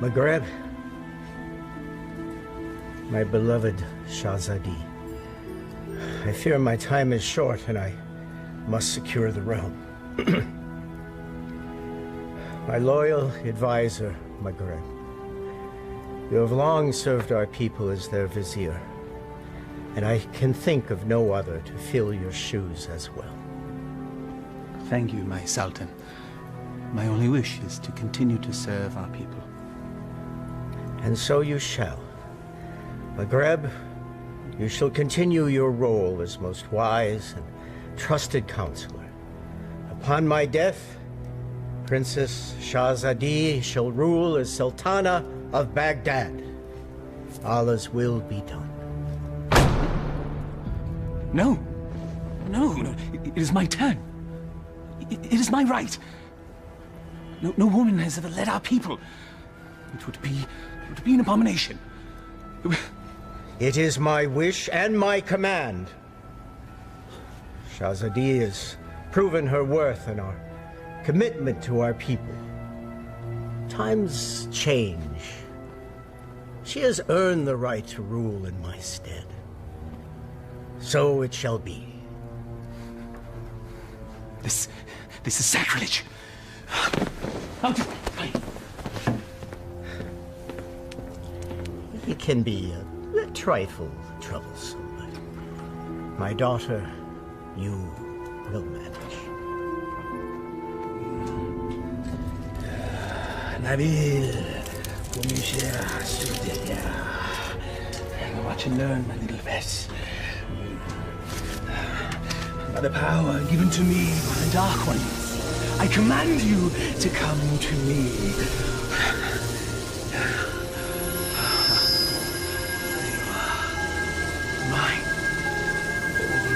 Maghreb, my beloved Shahzadi, I fear my time is short and I must secure the realm. My loyal advisor, Maghreb, you have long served our people as their vizier, and I can think of no other to fill your shoes as well. Thank you, my Sultan. My only wish is to continue to serve our people. And so you shall. Maghreb, you shall continue your role as most wise and trusted counselor. Upon my death, Princess Shahzadi shall rule as Sultana of Baghdad. Allah's will be done. No. No. It is my turn. It is my right. No woman has ever led our people. It would be an abomination. It is my wish and my command. Shahzadi has proven her worth and our commitment to our people. Times change. She has earned the right to rule in my stead. So it shall be. This is sacrilege. It can be a trifle troublesome, but my daughter, you will manage. Nabil, watch and learn, my little Bess. By the power given to me by the Dark Ones, I command you to come to me. Mine. All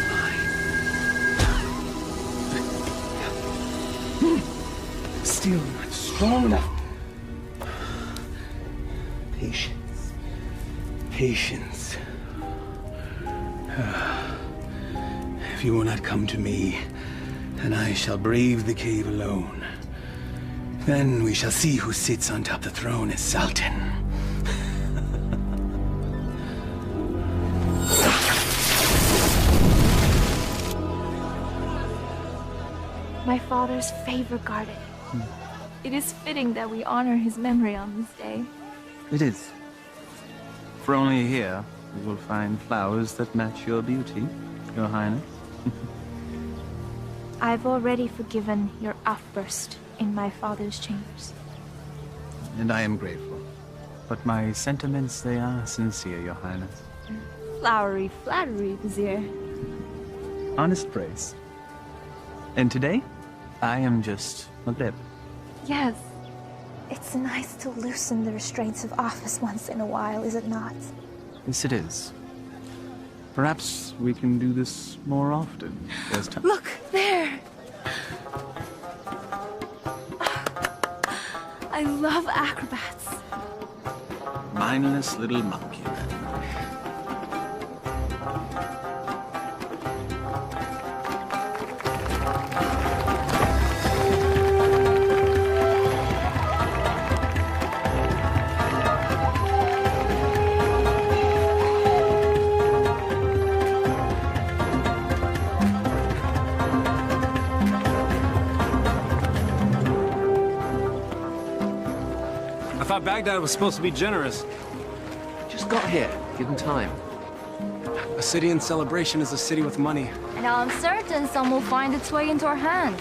mine. Still not strong enough. Patience. Patience. If you will not come to me, then I shall brave the cave alone. Then we shall see who sits on top of the throne as Sultan. My father's favorite garden. It is fitting that we honor his memory on this day. It is. For only here you will find flowers that match your beauty, Your Highness. I've already forgiven your outburst in my father's chambers. And I am grateful. But my sentiments, they are sincere, Your Highness. Flowery flattery, Vizier. Honest praise. And today, I am just Maghreb. Yes. It's nice to loosen the restraints of office once in a while, is it not? Yes, it is. Perhaps we can do this more often. There's time. Look, there! I love acrobats. Mindless little monkey. Baghdad was supposed to be generous. Just got here. Give him time. A city in celebration is a city with money. And I'm certain some will find its way into our hands.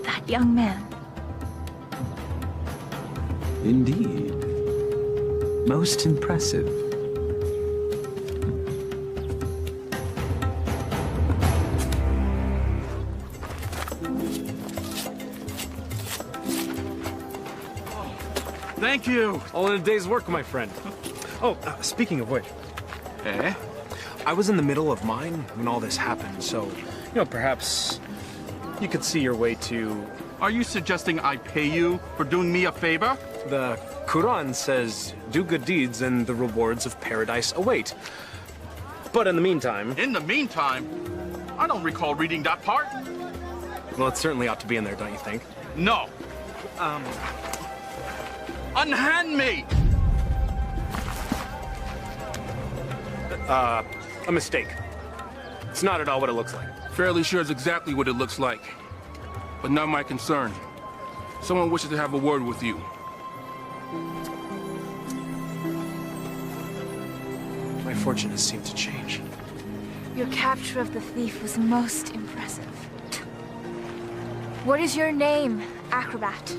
that young man. Indeed. Most impressive. Thank you. All in a day's work, my friend. Oh, speaking of which. Eh? I was in the middle of mine when all this happened, so, perhaps you could see your way to... Are you suggesting I pay you for doing me a favor? The Quran says, do good deeds and the rewards of paradise await. But in the meantime... In the meantime, I don't recall reading that part. Well, it certainly ought to be in there, don't you think? No. Unhand me! A mistake. It's not at all what it looks like. Fairly sure it's exactly what it looks like. But not my concern. Someone wishes to have a word with you. My fortune has seemed to change. Your capture of the thief was most impressive. What is your name, acrobat?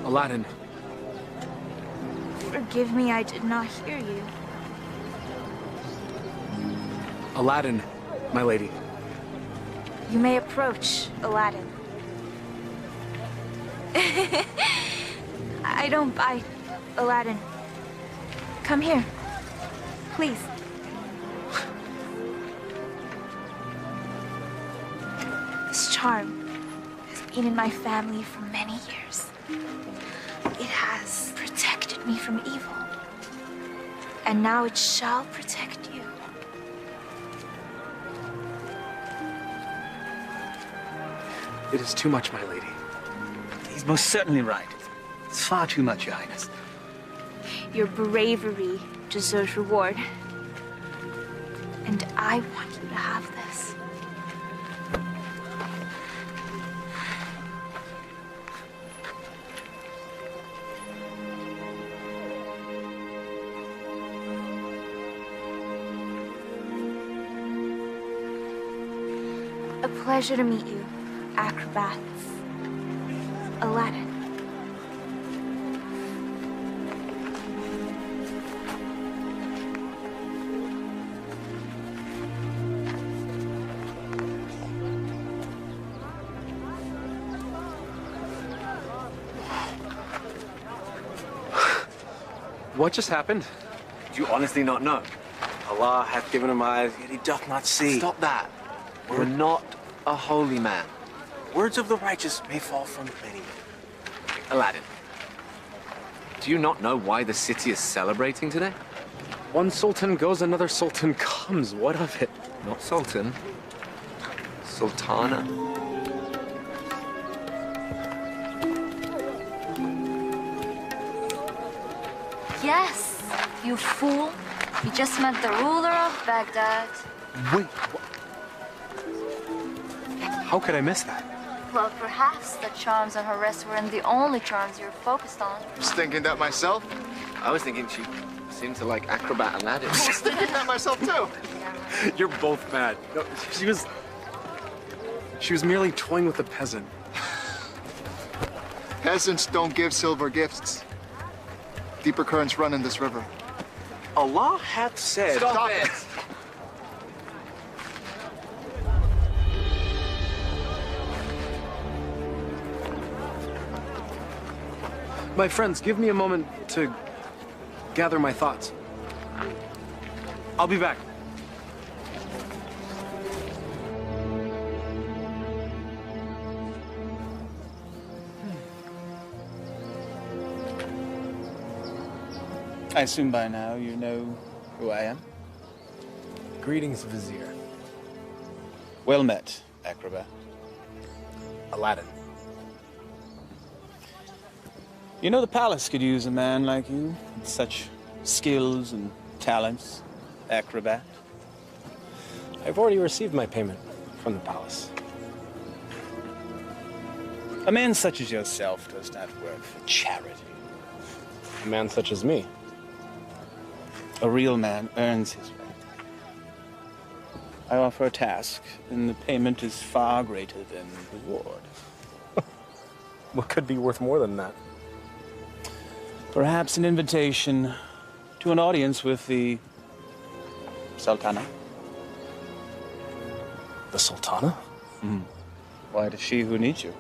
Aladdin. Forgive me, I did not hear you. Aladdin, my lady. You may approach, Aladdin. I don't bite, Aladdin. Come here, please. This charm has been in my family for many years. It has protected me from evil. And now it shall protect you. It is too much, my lady. He's most certainly right. It's far too much, Your Highness. Your bravery deserves reward. And I want you to have this. A pleasure to meet you, acrobats. Aladdin. What just happened? Do you honestly not know? Allah hath given him eyes, yet he doth not see. Stop that. We're not a holy man. Words of the righteous may fall from many. Aladdin, do you not know why the city is celebrating today? One sultan goes, another sultan comes. What of it? Not sultan. Sultana. Yes, you fool. You just met the ruler of Baghdad. Wait, what? How could I miss that? Well, perhaps the charms on her wrist weren't the only charms you're focused on. I was thinking that myself. I was thinking she seemed to like acrobat Aladdin. I was thinking that myself too. You're both mad. No, she was merely toying with a peasant. Peasants don't give silver gifts. Deeper currents run in this river. Allah hath said... Stop it! My friends, give me a moment to gather my thoughts. I'll be back. I assume by now you know who I am. Greetings, Vizier. Well met, acrobat. Aladdin. You know the palace could use a man like you, with such skills and talents, acrobat. I've already received my payment from the palace. A man such as yourself does not work for charity. A man such as me. A real man earns his way. I offer a task, and the payment is far greater than reward. What could be worth more than that? Perhaps an invitation to an audience with the Sultana. The Sultana? Why, it is she who needs you.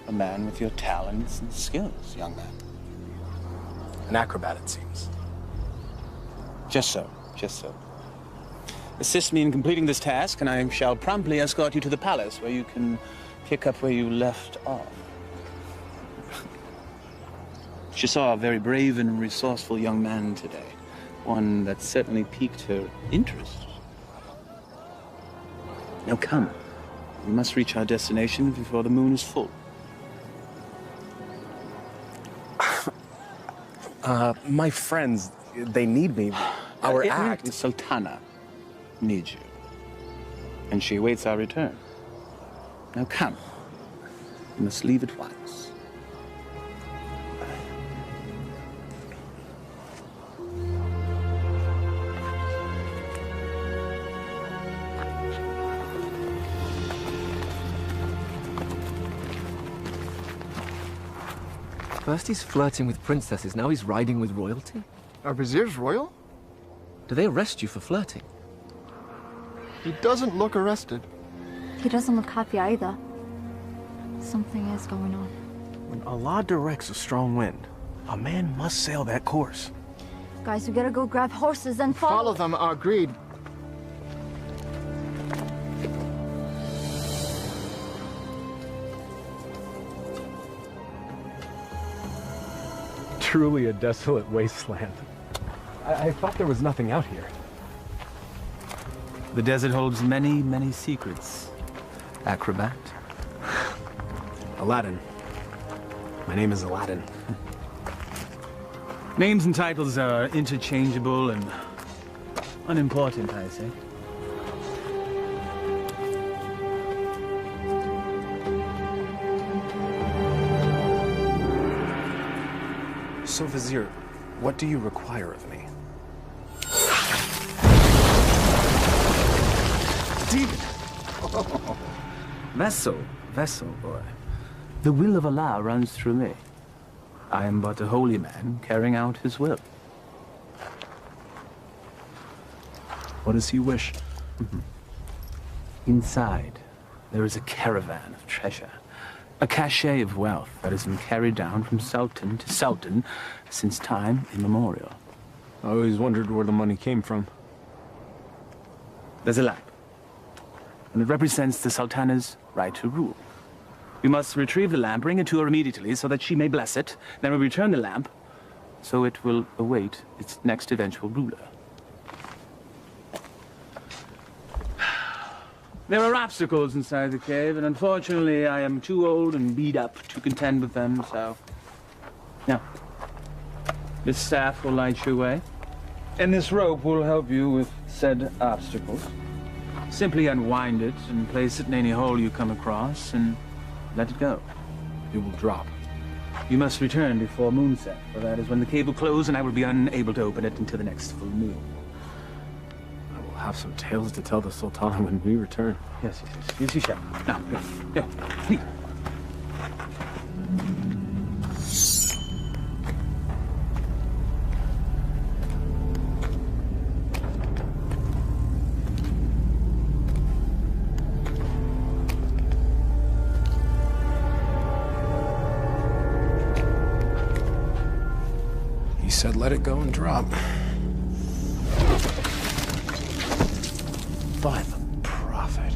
A man with your talents and skills, young man. An acrobat, it seems. Just so, just so. Assist me in completing this task, and I shall promptly escort you to the palace, where you can pick up where you left off. She saw a very brave and resourceful young man today. One that certainly piqued her interest. Now come. We must reach our destination before the moon is full. My friends, they need me. Our act. The Sultana needs you. And she awaits our return. Now come. We must leave at once. First he's flirting with princesses, now he's riding with royalty? Are viziers royal? Do they arrest you for flirting? He doesn't look arrested. He doesn't look happy either. Something is going on. When Allah directs a strong wind, a man must sail that course. Guys, we gotta go grab horses and Follow them, agreed. Truly a desolate wasteland. I thought there was nothing out here. The desert holds many, many secrets. Acrobat. Aladdin. My name is Aladdin. Names and titles are interchangeable and unimportant, I say. So, Vizier, what do you require of me? Demon! Vessel, boy. The will of Allah runs through me. I am but a holy man carrying out his will. What does he wish? Inside, there is a caravan of treasure. A cachet of wealth that has been carried down from sultan to sultan since time immemorial. I always wondered where the money came from. There's a lamp, and it represents the sultana's right to rule. We must retrieve the lamp, bring it to her immediately so that she may bless it. Then we return the lamp, so it will await its next eventual ruler. There are obstacles inside the cave, and unfortunately I am too old and beat up to contend with them, so... Now, this staff will light your way, and this rope will help you with said obstacles. Simply unwind it and place it in any hole you come across, and let it go. It will drop. You must return before moonset, for that is when the cave will close, and I will be unable to open it until the next full moon. We'll have some tales to tell the Sultana when we return. Yes, you shall. Now, go, please. He said let it go and drop. By the prophet.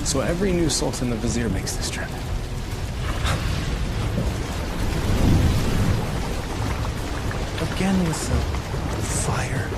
So every new sultan the vizier makes this trip. Again with the fire.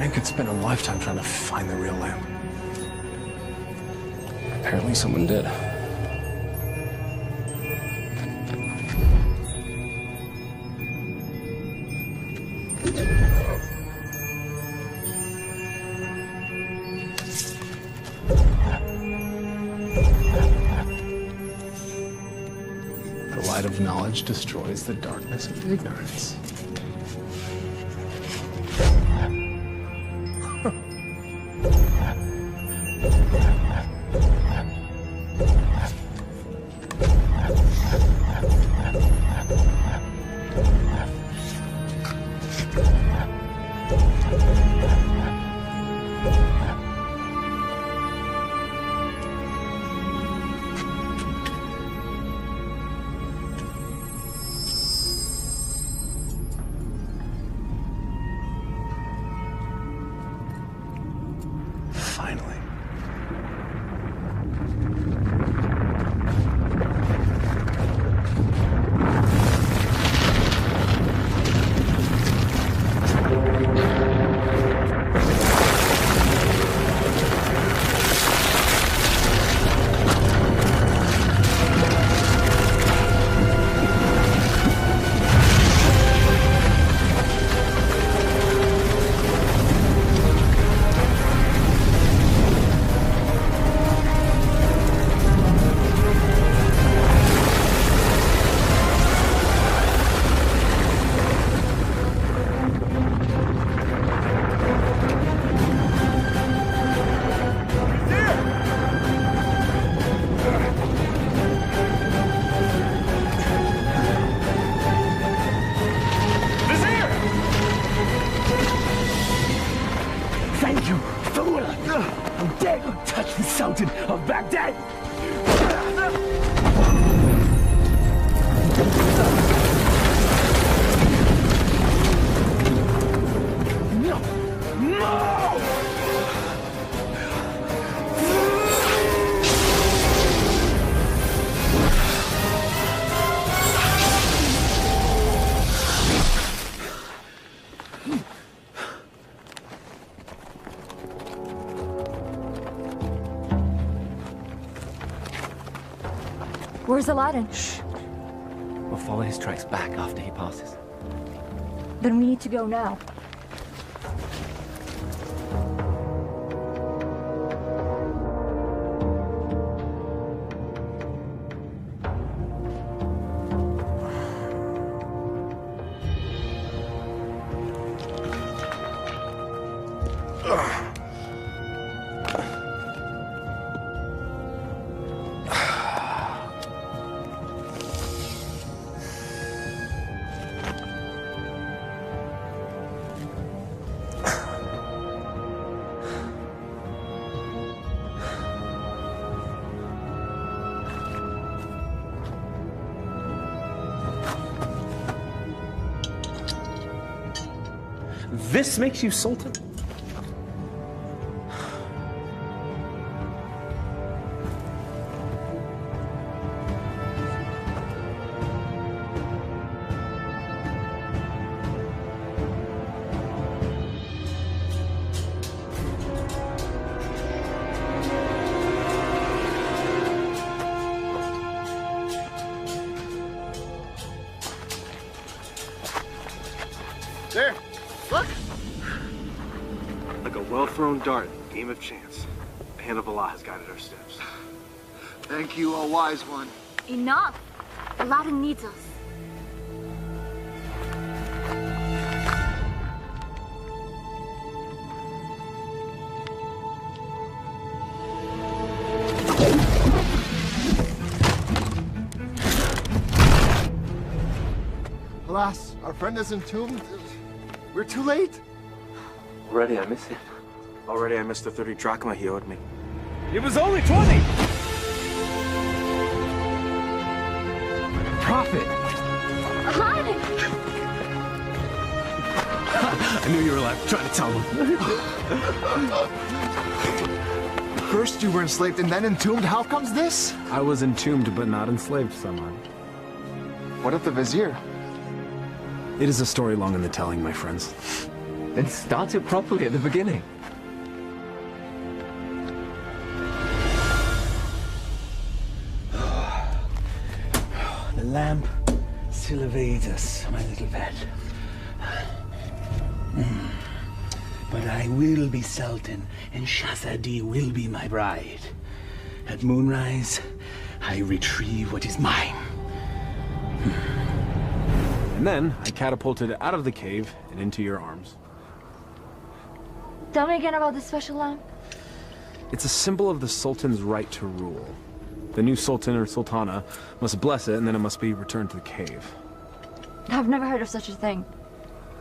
I could spend a lifetime trying to find the real lamp. Apparently someone did. The light of knowledge destroys the darkness of ignorance. Finally. Thank you, fool! How dare you touch the Sultan of Baghdad! No! No! Where's Aladdin? Shh. We'll follow his tracks back after he passes. Then we need to go now. This makes you Sultan? thrown dart, game of chance. The hand of Allah has guided our steps. Thank you, O wise one. Enough! Aladdin needs us. Alas, our friend is entombed. We're too late. Already I miss him. Already I missed the 30 drachma he owed me. It was only 20! Prophet! Aladdin! I knew you were alive. Trying to tell them. First you were enslaved and then entombed. How comes this? I was entombed but not enslaved, someone. What of the vizier? It is a story long in the telling, my friends. Then start it properly at the beginning. The lamp still evades us, my little pet. But I will be Sultan, and Shahzadi will be my bride. At moonrise, I retrieve what is mine. And then I catapulted out of the cave and into your arms. Tell me again about the special lamp. It's a symbol of the Sultan's right to rule. The new Sultan or Sultana must bless it, and then it must be returned to the cave. I've never heard of such a thing.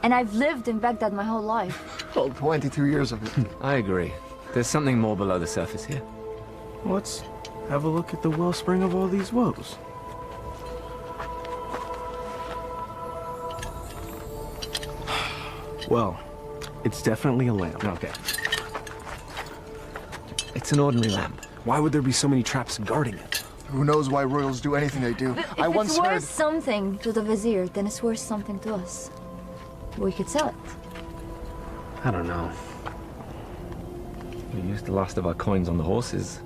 And I've lived in Baghdad my whole life. Well, 22 years of it. I agree. There's something more below the surface here. Let's have a look at the wellspring of all these woes. Well, it's definitely a lamp. Okay. It's an ordinary lamp. Why would there be so many traps guarding it? Who knows why royals do anything they do? If I once it's worth heard... something to the vizier, then it's worth something to us. We could sell it. I don't know. We used the last of our coins on the horses.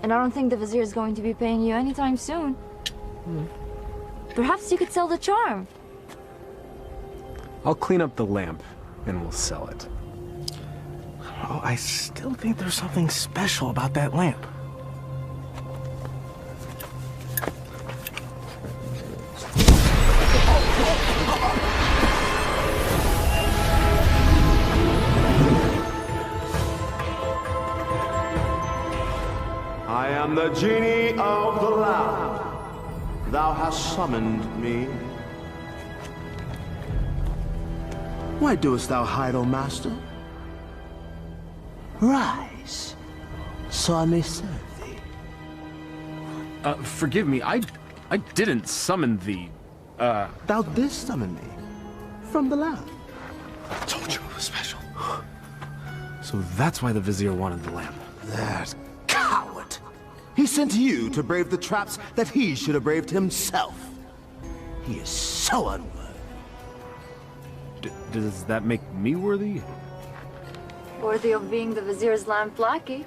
And I don't think the vizier is going to be paying you anytime soon. Perhaps you could sell the charm. I'll clean up the lamp, and we'll sell it. Oh, I still think there's something special about that lamp. I am the genie of the lamp. Thou hast summoned me. Why doest thou hide, O master? Rise, so I may serve thee. Forgive me, I didn't summon thee. Thou didst summon me from the lamp. I told you it was special. So that's why the vizier wanted the lamp. That coward! He sent you to brave the traps that he should have braved himself. He is so unworthy. Does that make me worthy? Worthy of being the vizier's lamp lackey.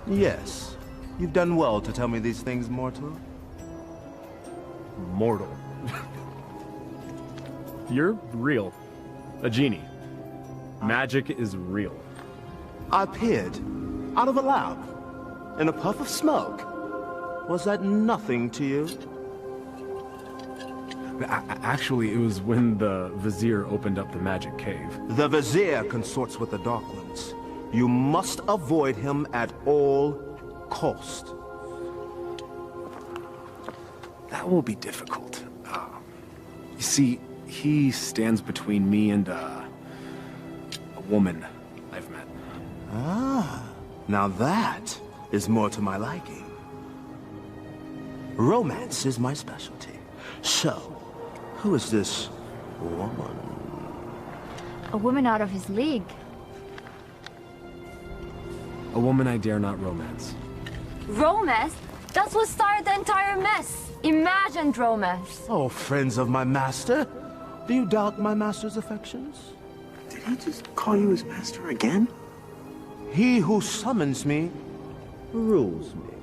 Yes. You've done well to tell me these things, mortal. Mortal. You're real. A genie. Magic is real. I appeared out of a lamp in a puff of smoke. Was that nothing to you? Actually, it was when the vizier opened up the magic cave. The vizier consorts with the Dark Ones. You must avoid him at all cost. That will be difficult. You see, he stands between me and a woman I've met. Ah, now that is more to my liking. Romance is my specialty. So, who is this woman? A woman out of his league. A woman I dare not romance. Romance? That's what started the entire mess. Imagined romance. Oh, friends of my master, do you doubt my master's affections? Did he just call you his master again? He who summons me rules me.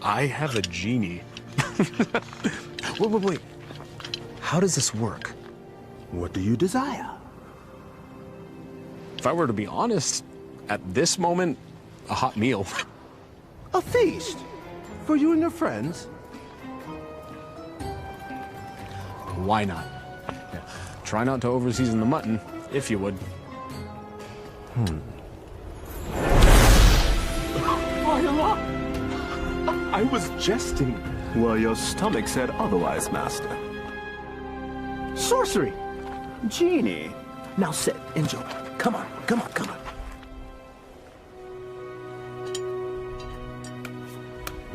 I have a genie. Wait. How does this work? What do you desire? I were to be honest, at this moment, a hot meal. A feast? For you and your friends? Why not? Yeah. Try not to overseason the mutton, if you would. I was jesting. Well, your stomach said otherwise, Master. Sorcery! Genie! Now sit, enjoy. Come on, come on, come on.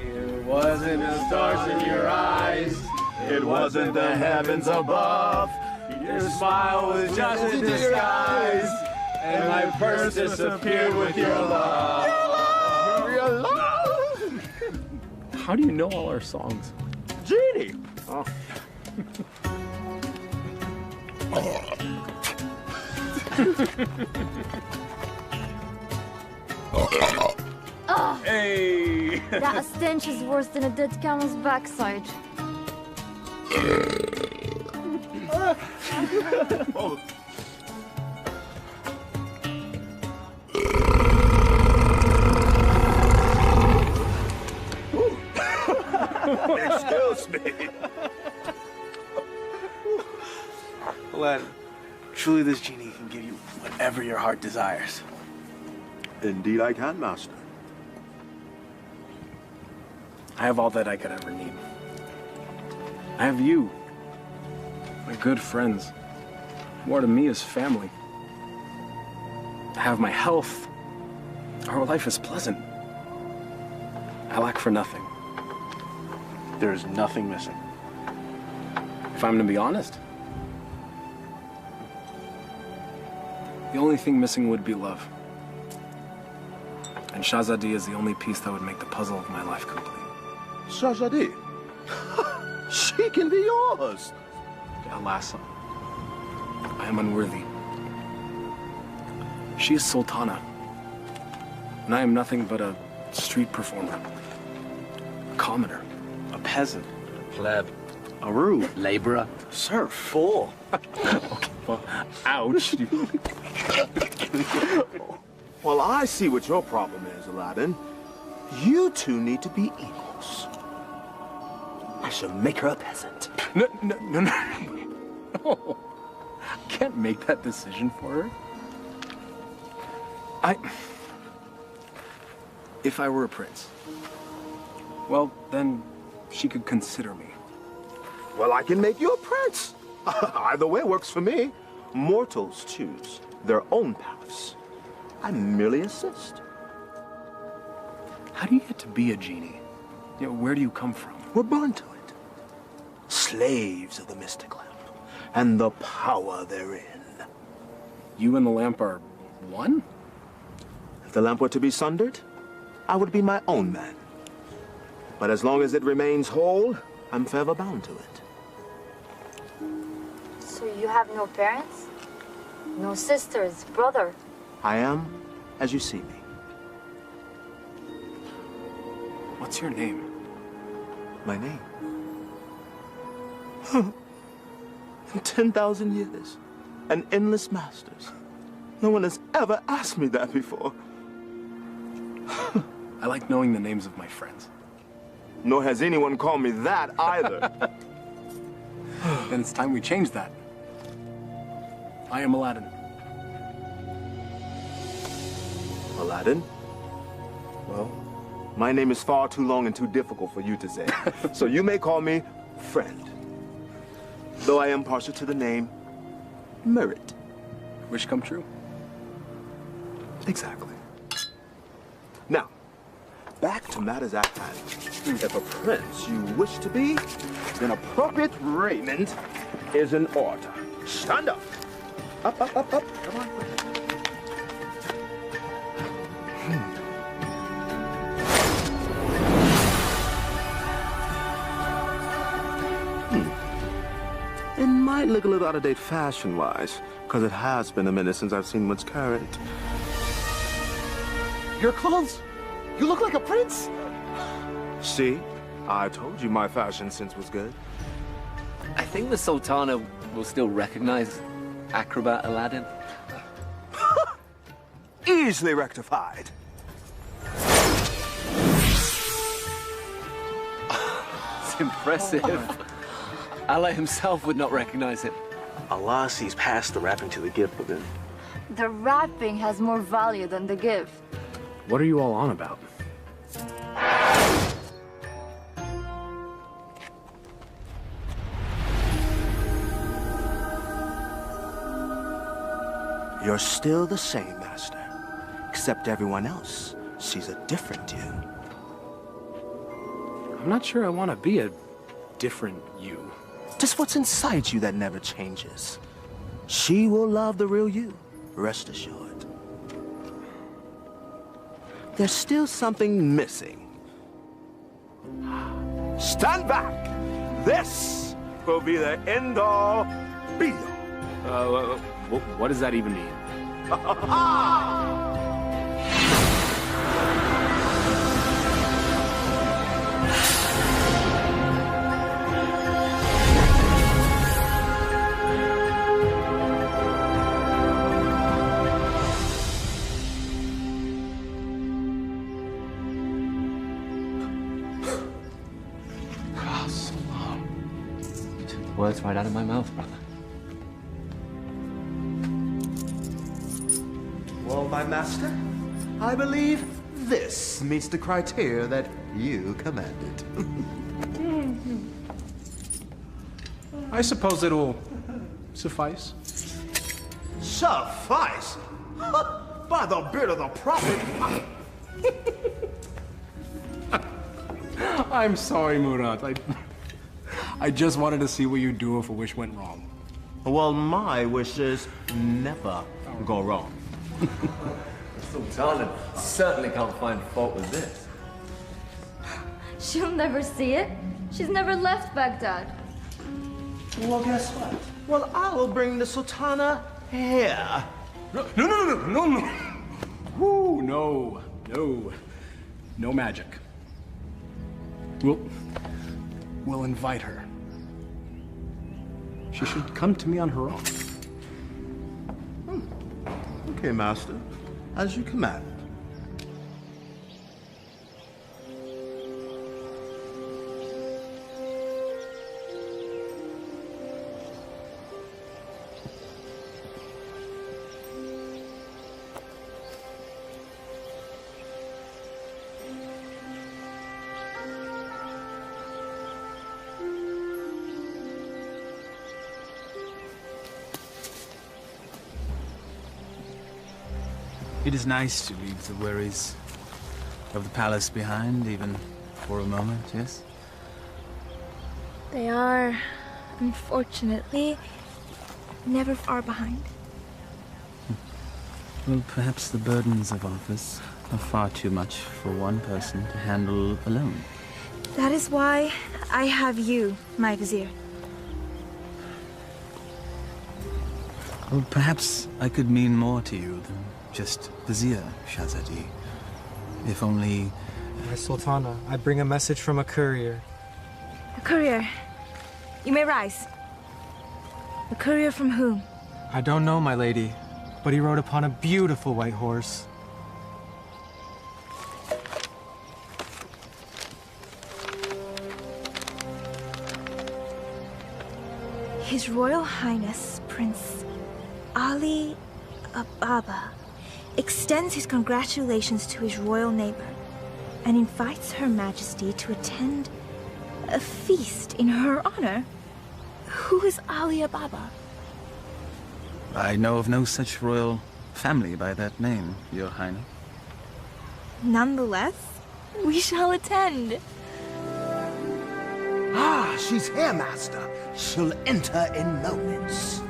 It wasn't the stars in your eyes. It wasn't the heavens above. Your smile was just a disguise. And my purse disappeared with your love. Your love! How do you know all our songs? Genie! Oh. Hey! That stench is worse than a dead camel's backside. Excuse me. Aladdin, truly this genie can give you whatever your heart desires. Indeed I can, Master. I have all that I could ever need. I have you, my good friends, who are to me as family. I have my health. Our life is pleasant. I lack for nothing. There is nothing missing. If I'm to be honest, the only thing missing would be love. And Shahzadi is the only piece that would make the puzzle of my life complete. Shahzadi? She can be yours. Alas, I am unworthy. She is Sultana, and I am nothing but a street performer, a commoner, a peasant, Pleb. a rube, Laborer. serf, fool. Ouch. Well, I see what your problem is, Aladdin. You two need to be equals. I shall make her a peasant. No. No. I can't make that decision for her. If I were a prince, well, then she could consider me. Well, I can make you a prince. Either way works for me. Mortals choose their own paths. I merely assist. How do you get to be a genie? You know, where do you come from? We're born to it. Slaves of the mystic lamp and the power therein. You and the lamp are one? If the lamp were to be sundered, I would be my own man. But as long as it remains whole, I'm forever bound to it. So you have no parents? No sisters, brother? I am as you see me. What's your name? My name? In 10,000 years and endless masters, no one has ever asked me that before. I like knowing the names of my friends. Nor has anyone called me that either. Then it's time we change that. I am Aladdin. Aladdin? Well, my name is far too long and too difficult for you to say. So you may call me Friend. Though I am partial to the name Merit. Wish come true. Exactly. Now, back to matters at hand. If a prince you wish to be, then appropriate raiment is in order. Stand up. Up. Come on. It might look a little out of date fashion-wise, because it has been a minute since I've seen what's current. Your clothes? You look like a prince. See? I told you my fashion sense was good. I think the Sultana will still recognize Acrobat Aladdin. easily rectified. It's impressive. Allah himself would not recognize him. Allah sees past the wrapping to the gift within. The wrapping has more value than the gift. What are you all on about? You're still the same, Master. Except everyone else sees a different you. I'm not sure I want to be a different you. Just what's inside you that never changes. She will love the real you, rest assured. There's still something missing. Stand back! This will be the end-all, be-all. What does that even mean? You took the words right out of my mouth, brother. Well, my master, I believe this meets the criteria that you commanded. I suppose it'll suffice. Suffice? By the beard of the prophet! I'm sorry, Murat. I just wanted to see what you'd do if a wish went wrong. Well, my wishes never go wrong. Sultana certainly can't find fault with this. She'll never see it. She's never left Baghdad. Well, guess what? Well, I'll bring the Sultana here. No. Woo, no. No magic. We'll invite her. She should come to me on her own. Okay, Master. As you command. It is nice to leave the worries of the palace behind, even for a moment, yes? They are, unfortunately, never far behind. Well, perhaps the burdens of office are far too much for one person to handle alone. That is why I have you, my vizier. Well, perhaps I could mean more to you than just Vizier, Shahzadi. If only... My Sultana, I bring a message from a courier. A courier. You may rise. A courier from whom? I don't know, my lady, but he rode upon a beautiful white horse. His Royal Highness, Prince Ali Ababa, extends his congratulations to his royal neighbor and invites Her Majesty to attend a feast in her honor. Who is Ali Ababa? I know of no such royal family by that name, Your Highness. Nonetheless, we shall attend. Ah, she's here, Master. She'll enter in moments.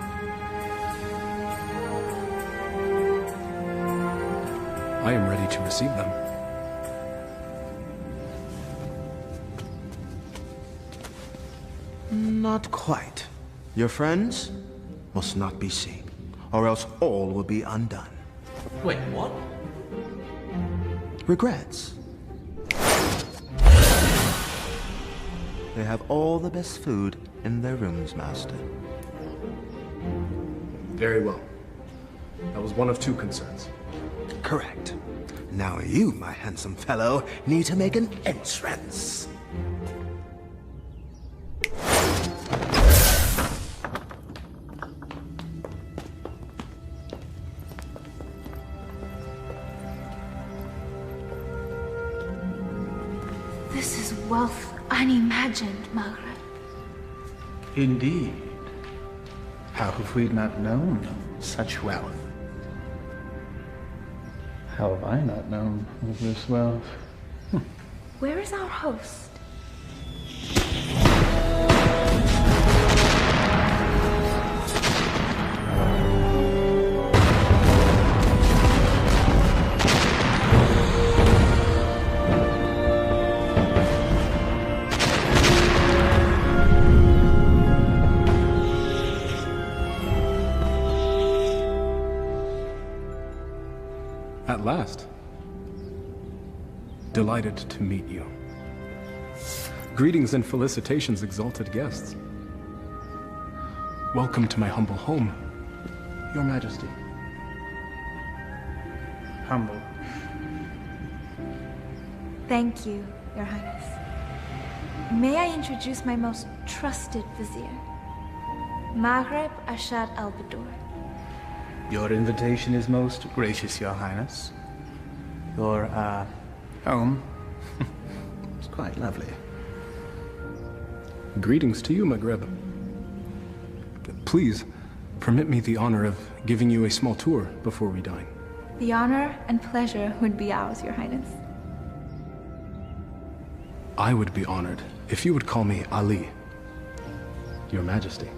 I am ready to receive them. Not quite. Your friends must not be seen, or else all will be undone. Wait, what? Regrets. They have all the best food in their rooms, Master. Very well. That was one of two concerns. Correct. Now you, my handsome fellow, need to make an entrance. This is wealth unimagined, Maghreb. Indeed. How have we not known such wealth? How have I not known of this wealth? Where is our host? At last. Delighted to meet you. Greetings and felicitations, exalted guests. Welcome to my humble home, Your Majesty. Humble. Thank you, Your Highness. May I introduce my most trusted vizier, Maghreb Ashad al-Badur. Your invitation is most gracious, Your Highness. Your, home is quite lovely. Greetings to you, Maghreb. Please, permit me the honor of giving you a small tour before we dine. The honor and pleasure would be ours, Your Highness. I would be honored if you would call me Ali, Your Majesty.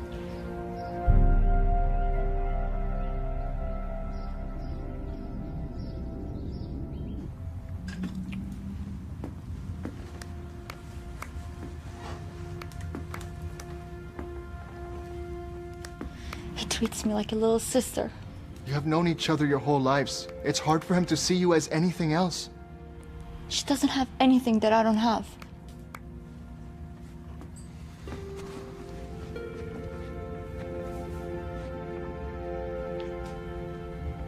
He treats me like a little sister. You have known each other your whole lives. It's hard for him to see you as anything else. She doesn't have anything that I don't have.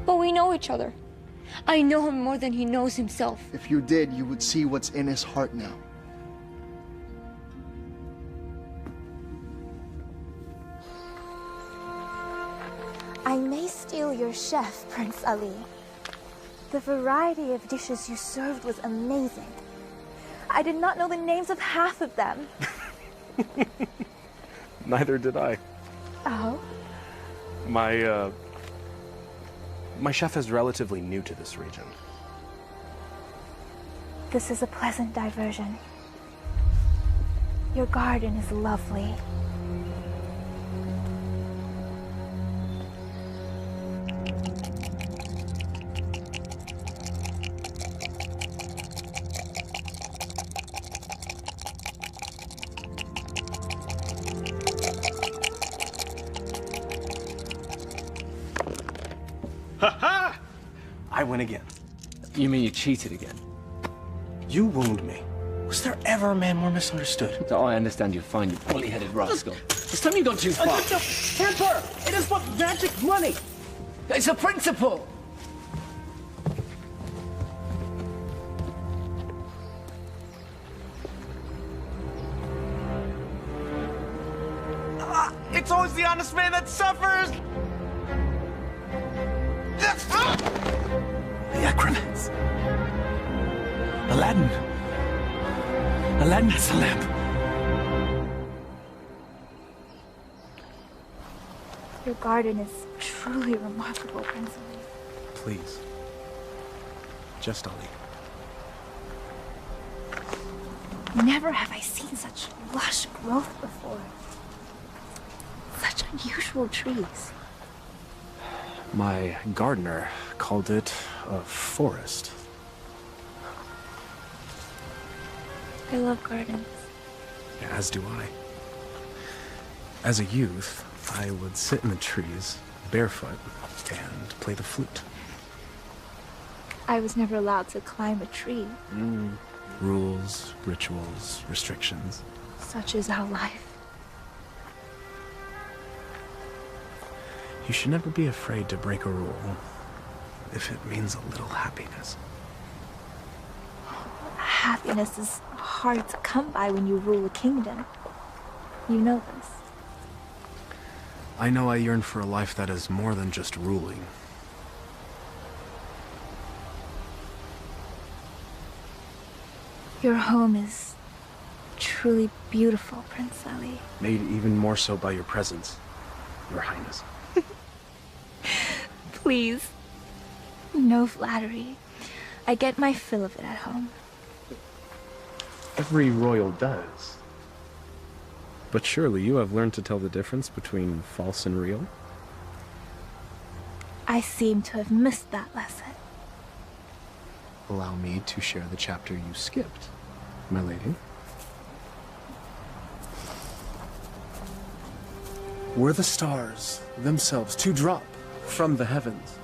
But we know each other. I know him more than he knows himself. If you did, you would see what's in his heart now. I may steal your chef, Prince Ali. The variety of dishes you served was amazing. I did not know the names of half of them. Neither did I. Oh? My chef is relatively new to this region. This is a pleasant diversion. Your garden is lovely. Ha-ha! I win again. You mean you cheated again? You wound me. Was there ever a man more misunderstood? Oh, I understand you're fine, you bully-headed rascal. This time you gone too far. Temper! It is but magic money! It's a principle! It's always the honest man that suffers! The acromats. Aladdin. Aladdin has a lamp. Your garden is truly remarkable, Prince Ali. Please. Just Ali. Never have I seen such lush growth before. Such unusual trees. My gardener called it a forest. I love gardens. As do I. As a youth, I would sit in the trees, barefoot, and play the flute. I was never allowed to climb a tree. Rules, rituals, restrictions. Such is our life. You should never be afraid to break a rule. if it means a little happiness. Happiness is hard to come by when you rule a kingdom. You know this. I know I yearn for a life that is more than just ruling. Your home is truly beautiful, Prince Ali. Made even more so by your presence, Your Highness. Please. No flattery. I get my fill of it at home. Every royal does. But surely you have learned to tell the difference between false and real? I seem to have missed that lesson. Allow me to share the chapter you skipped, my lady. Were the stars themselves to drop from the heavens,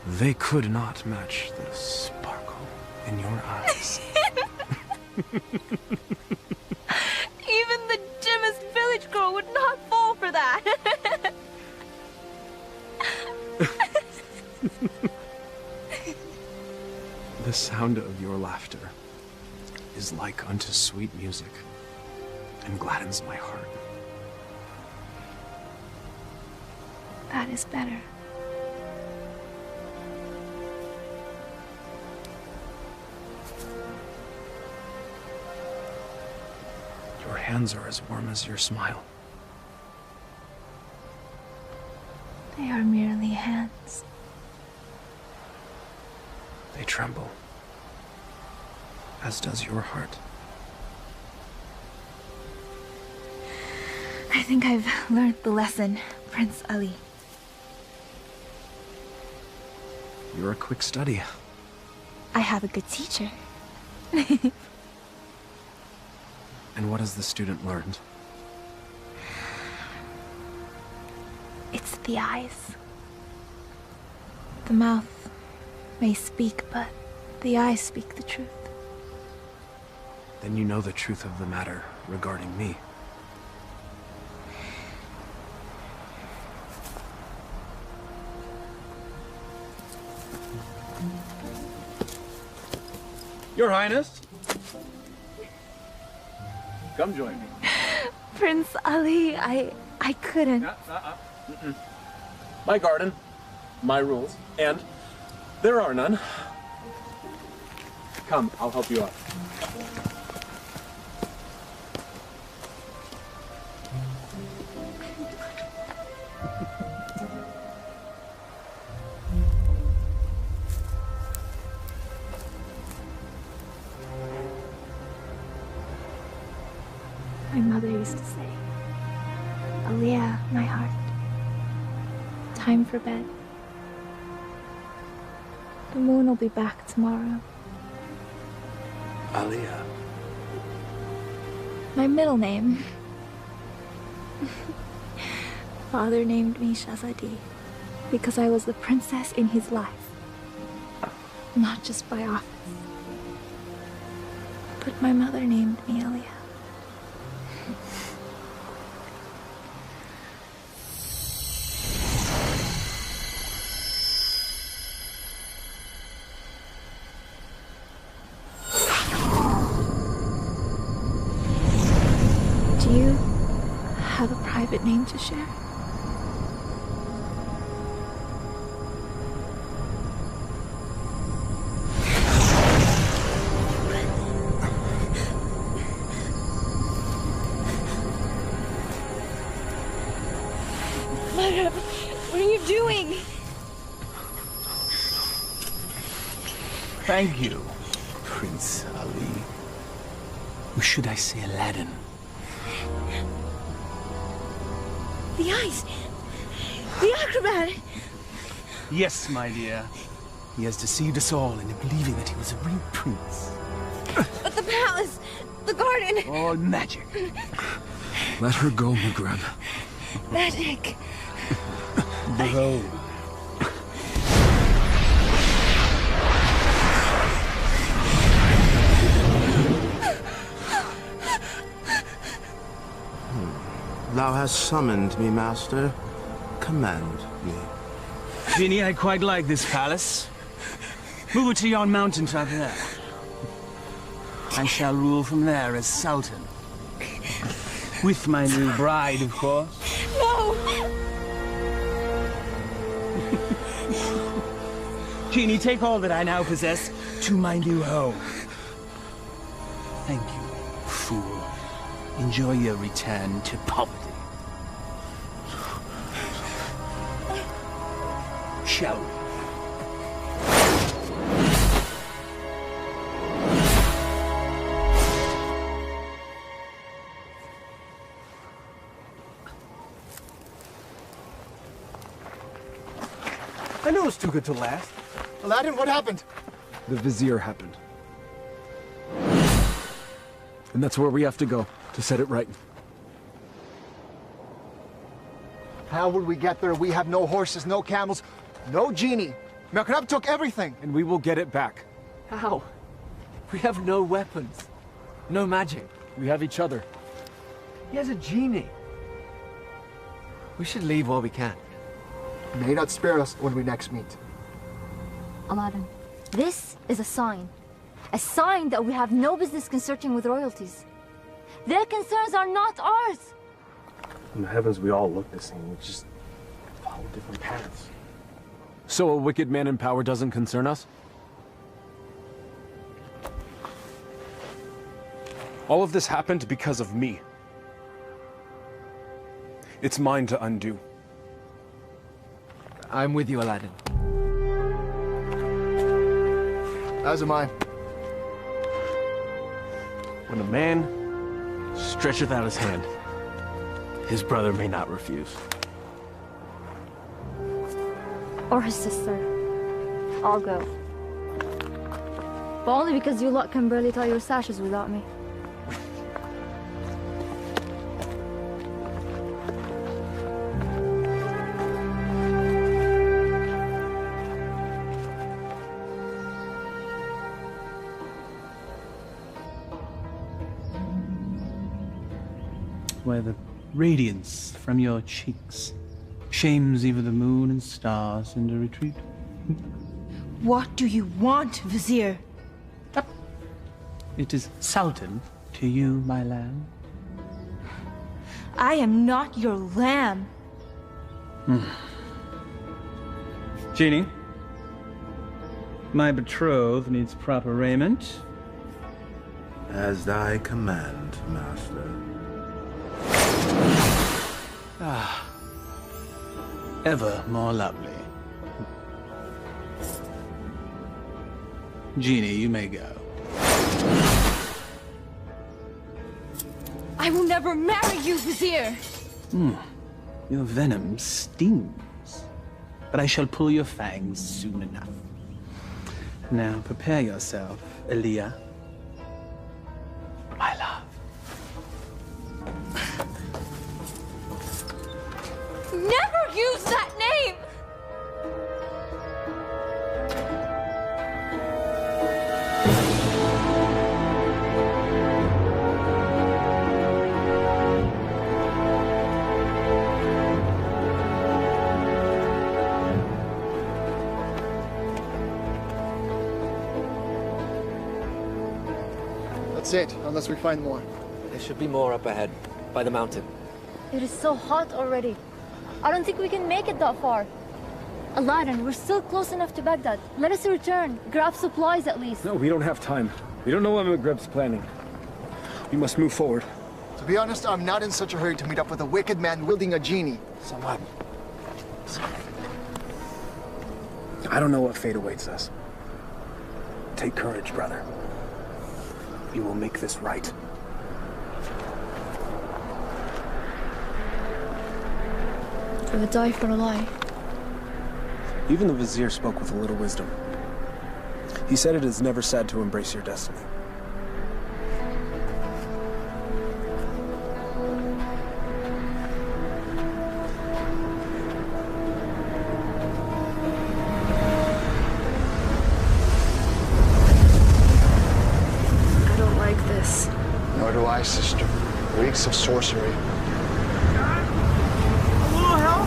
they could not match the sparkle in your eyes. Even the dimmest village girl would not fall for that. The sound of your laughter is like unto sweet music and gladdens my heart. That is better. Your hands are as warm as your smile. They are merely hands. They tremble, as does your heart. I think I've learned the lesson, Prince Ali. You're a quick study. I have a good teacher. And what has the student learned? It's the eyes. The mouth may speak, but the eyes speak the truth. Then you know the truth of the matter regarding me. Your Highness. Come join me. Prince Ali, I couldn't. My garden, my rules, and there are none. Come, I'll help you out. My mother used to say, Aliyah, my heart, time for bed. The moon will be back tomorrow. Aliyah. My middle name. Father named me Shahzadi because I was the princess in his life. Not just by office. But my mother named me Aliyah. Do you have a private name to share? Mother, what are you doing? Thank you, Prince Ali. Or should I say Aladdin? The eyes! The acrobat! Yes, my dear. He has deceived us all into believing that he was a real prince. But the palace! The garden! All magic. Let her go, Maghreb. Magic! Behold. Thou hast summoned me, master. Command me. Genie, I quite like this palace. Move it to yon mountaintop there. I shall rule from there as Sultan. With my new bride, of course. No! Genie, take all that I now possess to my new home. Thank you, fool. Enjoy your return to poverty. Shall we? I knew it was too good to last. Aladdin, what happened? The Vizier happened. And that's where we have to go, to set it right. How would we get there? We have no horses, no camels, no genie. Merkrab took everything. And we will get it back. How? We have no weapons. No magic. We have each other. He has a genie. We should leave while we can. May not spare us when we next meet. Aladdin, this is a sign. A sign that we have no business consorting with royalties. Their concerns are not ours. In the heavens, we all look the same. We just follow different paths. So a wicked man in power doesn't concern us? All of this happened because of me. It's mine to undo. I'm with you, Aladdin. As am I. When a man stretcheth out his hand, his brother may not refuse. Or his sister. I'll go. But only because you lot can barely tie your sashes without me. Where the radiance from your cheeks shames even the moon and stars into retreat. What do you want, Vizier? It is Sultan to you, my lamb. I am not your lamb. Genie, my betrothed needs proper raiment. As thy command, master. Ah, ever more lovely. Genie, you may go. I will never marry you, Vizier! Your venom stings, but I shall pull your fangs soon enough. Now prepare yourself, Aaliyah, my love. Never use that name! That's it, unless we find more. There should be more up ahead, by the mountain. It is so hot already. I don't think we can make it that far. Aladdin, we're still close enough to Baghdad. Let us return. Grab supplies at least. No, we don't have time. We don't know what Maghrib's planning. We must move forward. To be honest, I'm not in such a hurry to meet up with a wicked man wielding a genie. So what? I don't know what fate awaits us. Take courage, brother. We will make this right. I would die for a lie. Even the Vizier spoke with a little wisdom. He said it is never sad to embrace your destiny. I don't like this. Nor do I, sister. Reeks of sorcery. A little help?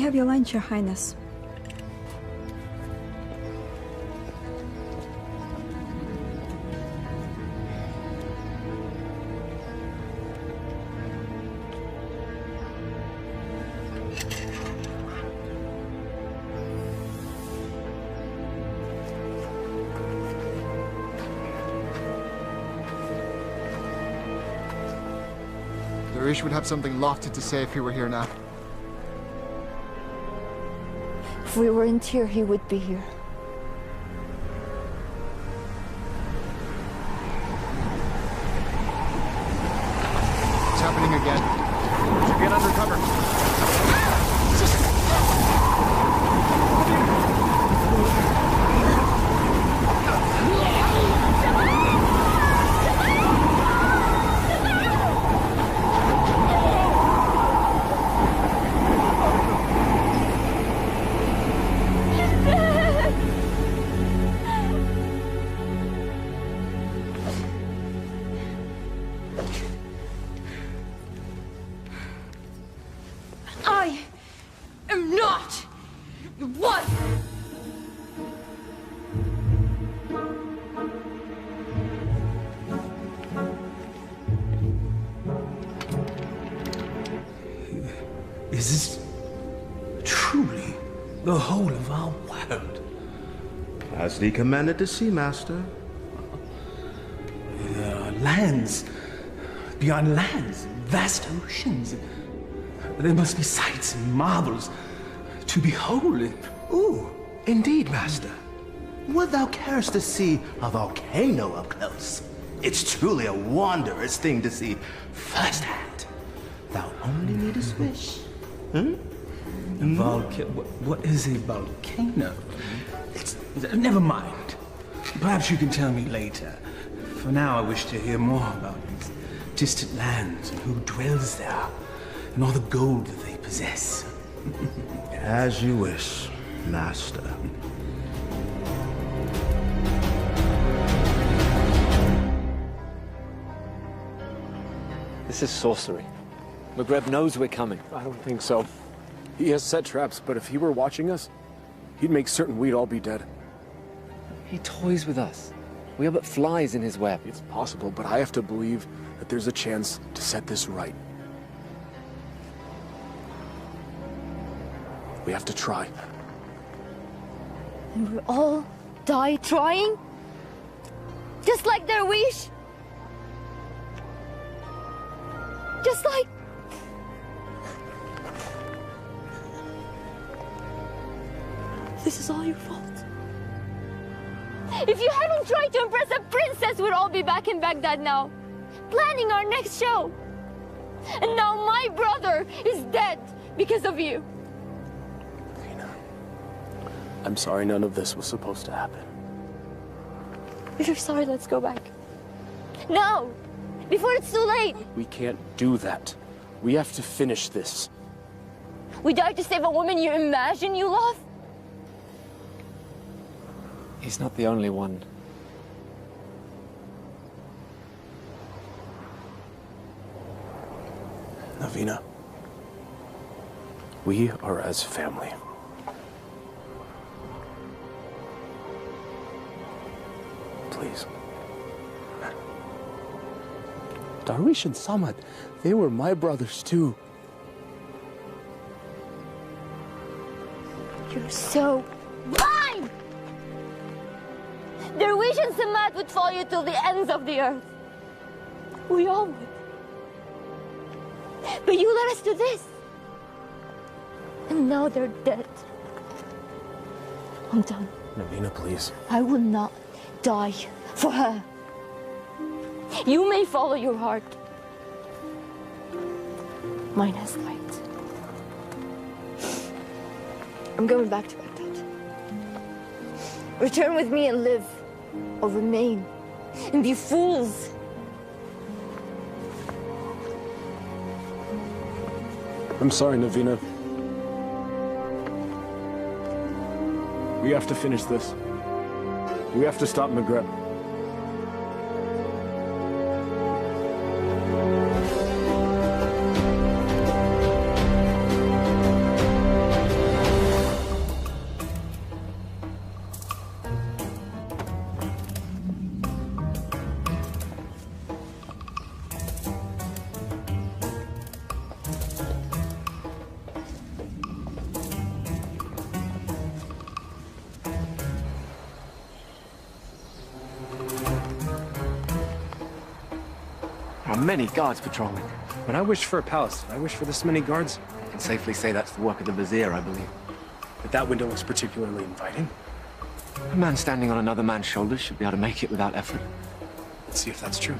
have your lunch, Your Highness. Darish would have something lofty to say if he were here now. If we weren't here, he would be here. It's happening again. Get under cover. I am not your wife! Is this truly the whole of our world? As thee commanded to see, Master. There are lands beyond lands, vast oceans. There must be sights and marvels to behold. Ooh, indeed, Master. Would thou carest to see a volcano up close? It's truly a wondrous thing to see firsthand. Thou only needest wish. What is a volcano? Never mind. Perhaps you can tell me later. For now, I wish to hear more about these distant lands and who dwells there, and all the gold that they possess. As you wish, Master. This is sorcery. Maghreb knows we're coming. I don't think so. He has set traps, but if he were watching us, he'd make certain we'd all be dead. He toys with us. We are but flies in his web. It's possible, but I have to believe that there's a chance to set this right. We have to try. And we'll all die trying? Just like their wish? Just like... This is all your fault. If you hadn't tried to impress a princess, we'd all be back in Baghdad now, planning our next show. And now my brother is dead because of you. I'm sorry none of this was supposed to happen. If you're sorry, let's go back. Now! Before it's too late! We can't do that. We have to finish this. We died to save a woman you imagine you love? He's not the only one. Navina, we are as family. Please. Darish and Samad, they were my brothers too. You're so blind! Darwish and Samad would follow you till the ends of the earth. We all would. But you led us to this. And now they're dead. I'm done. Navina, please. I will not die for her. You may follow your heart. Mine has light. I'm going back to Baghdad. Return with me and live, or remain and be fools. I'm sorry, Navina. We have to finish this. We have to stop Maghreb. many guards patrolling. When I wished for a palace, did I wish for this many guards? I can safely say that's the work of the vizier, I believe. But that window looks particularly inviting. A man standing on another man's shoulders should be able to make it without effort. Let's see if that's true.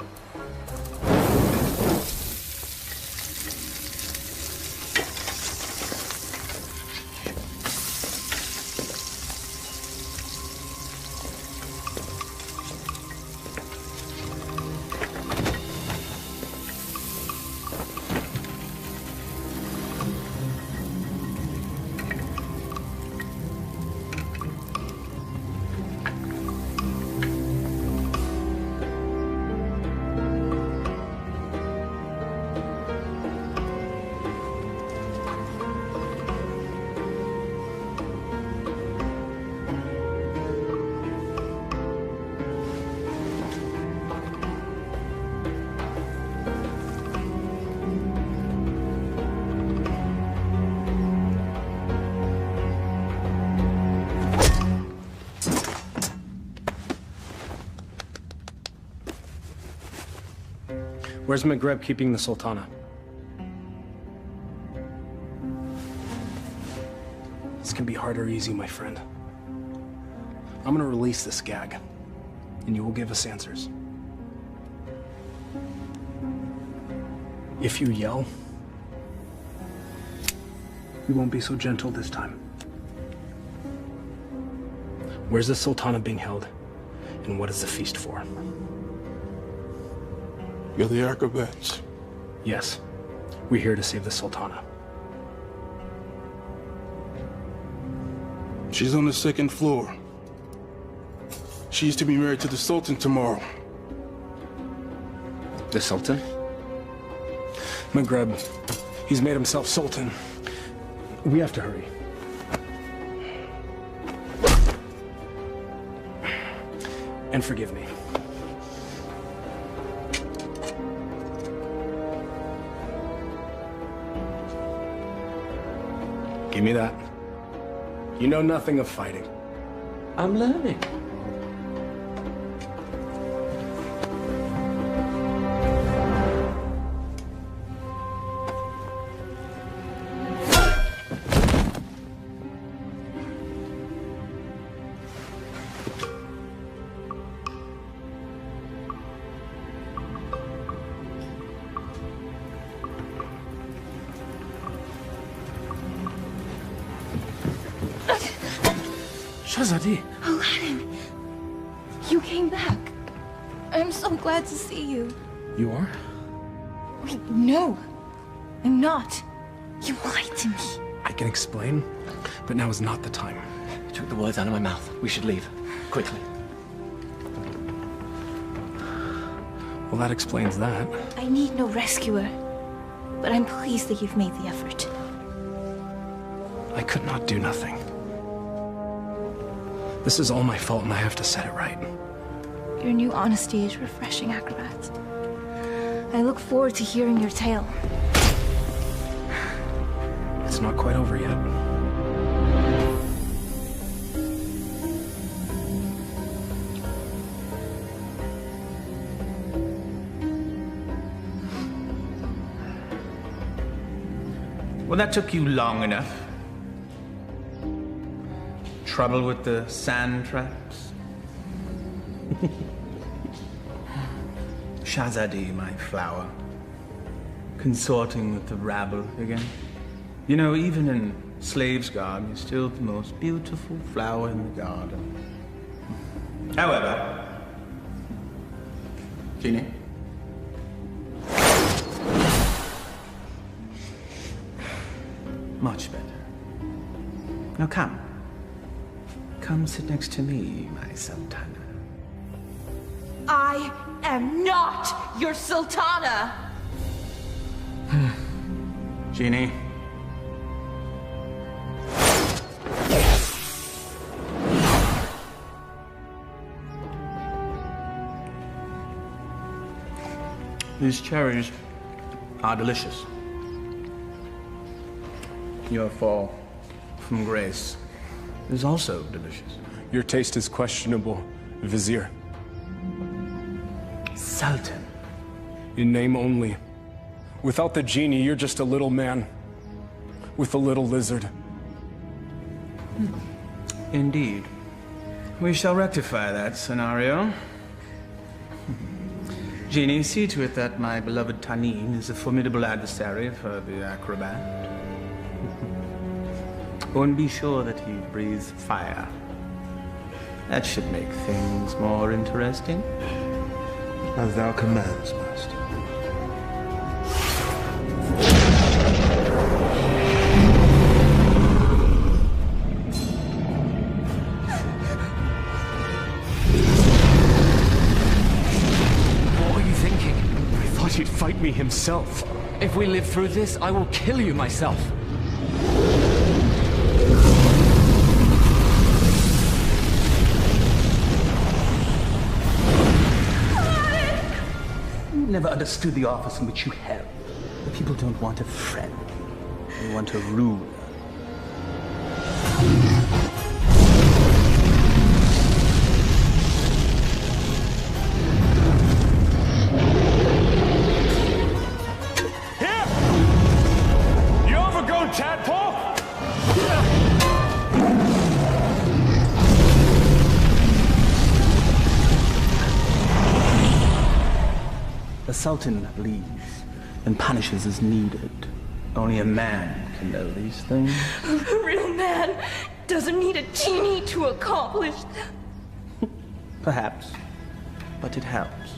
Where's Maghreb keeping the Sultana? This can be hard or easy, my friend. I'm gonna release this gag, and you will give us answers. If you yell, we won't be so gentle this time. Where's the Sultana being held, and what is the feast for? You're the acrobats. Yes, we're here to save the Sultana. She's on the second floor. She's to be married to the Sultan tomorrow. The Sultan? Maghreb, he's made himself Sultan. We have to hurry. And forgive me. Give me that. You know nothing of fighting. I'm learning. Shahzadi. Aladdin, you came back. I'm so glad to see you. You are? Wait, no, I'm not. You lied to me. I can explain, but now is not the time. You took the words out of my mouth. We should leave. Quickly. Well, that explains that. I need no rescuer, but I'm pleased that you've made the effort. I could not do nothing. This is all my fault, and I have to set it right. Your new honesty is refreshing, acrobat. I look forward to hearing your tale. It's not quite over yet. Well, that took you long enough. Trouble with the sand traps? Shahzadi, my flower. Consorting with the rabble again. You know, even in slave's garb, you're still the most beautiful flower in the garden. However, Genie? Much better. Now come. Come sit next to me, my Sultana. I am not your Sultana! Genie. These cherries are delicious. Your fall from grace is also delicious. Your taste is questionable, Vizier. Sultan. In name only. Without the genie, you're just a little man. With a little lizard. Indeed. We shall rectify that scenario. Genie, see to it that my beloved Tanin is a formidable adversary for the acrobat. Oh, and be sure that he breathes fire. That should make things more interesting. As thou commands, master. What were you thinking? I thought he'd fight me himself. If we live through this, I will kill you myself. Never understood the office in which you held. The people don't want a friend. They want a ruler. Here! You overgrown tadpole! The Sultan leads and punishes as needed. Only a man can know these things. A real man doesn't need a genie to accomplish them. Perhaps, but it helps.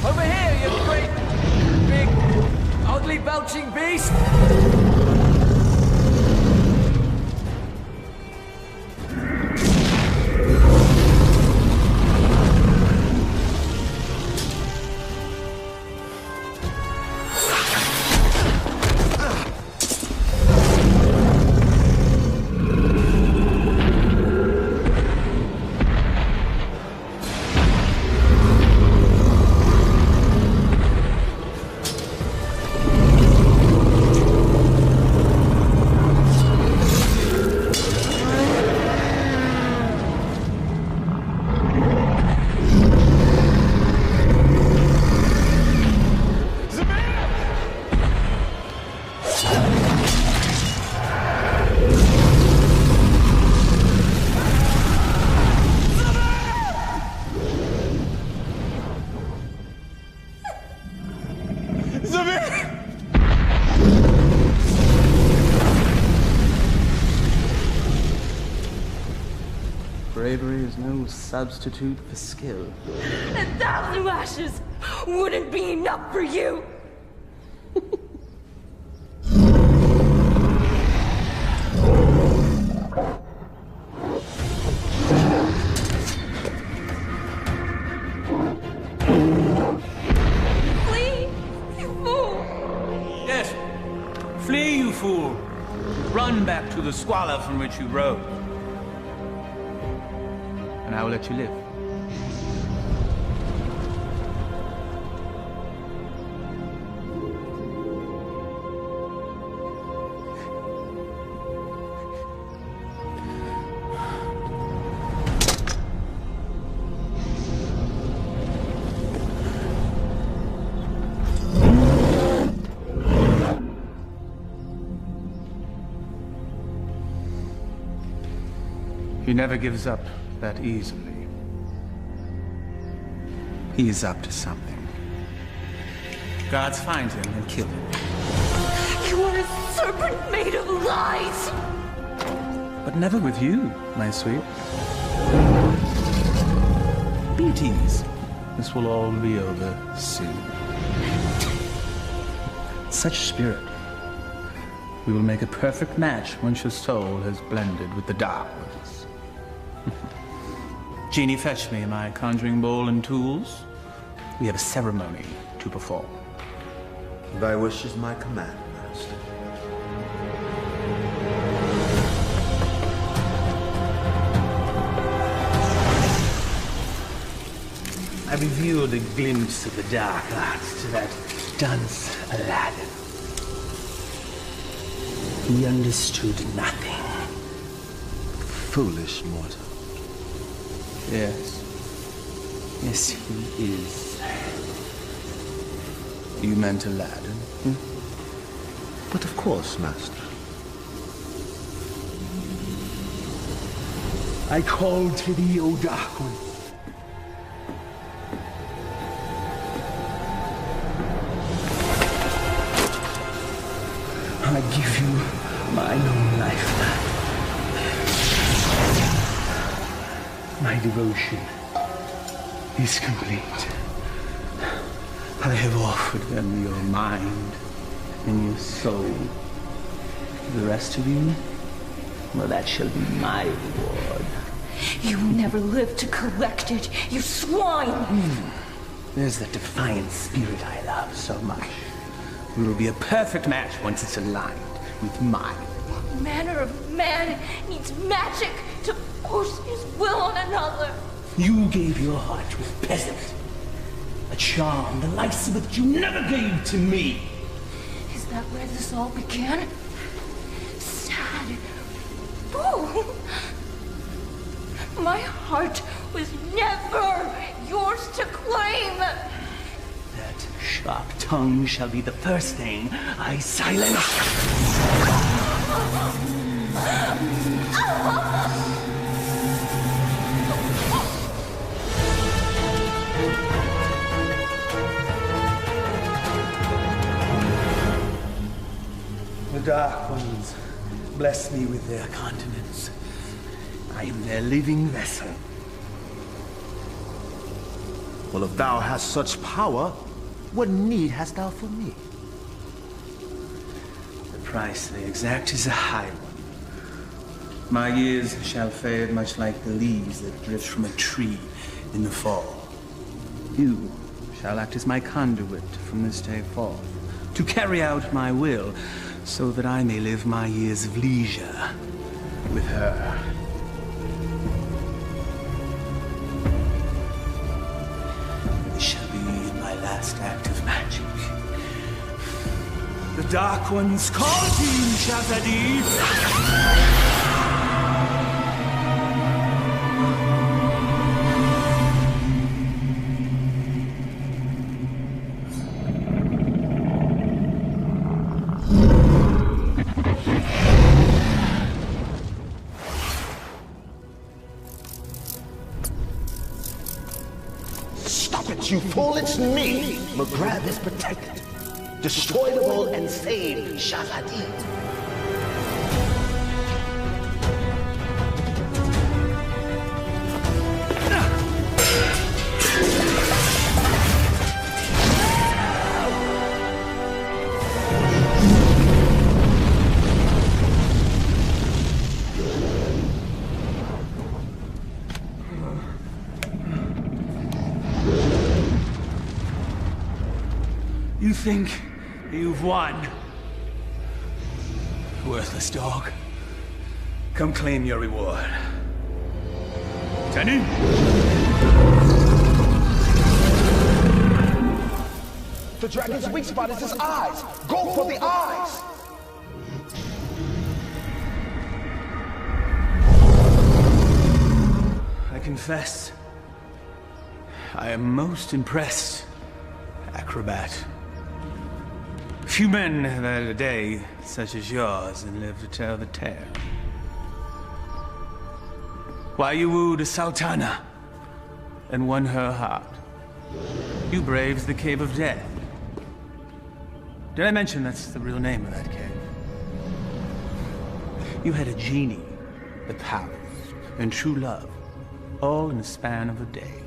Over here, you great, big, ugly belching beast! Bravery is no substitute for skill. 1,000 lashes wouldn't be enough for you. Flee, you fool! Yes, flee, you fool. Run back to the squalor from which you rose. And I will let you live. He never gives up that easily. He is up to something. Guards find him and kill him. You are a serpent made of lies! But never with you, my sweet. Be at ease. This will all be over soon. Such spirit. We will make a perfect match once your soul has blended with the dark ones. Genie, fetch me my conjuring bowl and tools. We have a ceremony to perform. Thy wish is my command, master. I revealed a glimpse of the dark arts to that dunce Aladdin. He understood nothing. Foolish mortal. Yes. Yes, he is. You meant Aladdin? But of course, Master. I call to thee, O Dark One. I give you mine own life back. My devotion is complete. I have offered them your mind and your soul. The rest of you, well, that shall be my reward. You never lived to collect it, you swine! There's that defiant spirit I love so much. We will be a perfect match once it's aligned with mine. What manner of man needs magic to force his will on another? You gave your heart to a peasant. A charm the likes of which you never gave to me. Is that where this all began? Sad fool! My heart was never yours to claim! That sharp tongue shall be the first thing I silence. The Dark Ones bless me with their continence. I am their living vessel. Well, if thou hast such power, what need hast thou for me? The price they exact is a high one. My years shall fade much like the leaves that drift from a tree in the fall. You shall act as my conduit from this day forth, to carry out my will, so that I may live my years of leisure with her. This shall be my last act of magic. The Dark Ones call to you, Shazadi! You fool, it's me! McGrath is protected. Destroyable and saved, Shazadi. You think you've won? Worthless dog. Come claim your reward. Tenny? The dragon's weak spot is his eyes. Go for the eyes. I confess, I am most impressed, acrobat. Few men have had a day such as yours and live to tell the tale. Why you wooed a sultana and won her heart. You braved the Cave of Death. Did I mention that's the real name of that cave? You had a genie, the powers, and true love, all in the span of a day.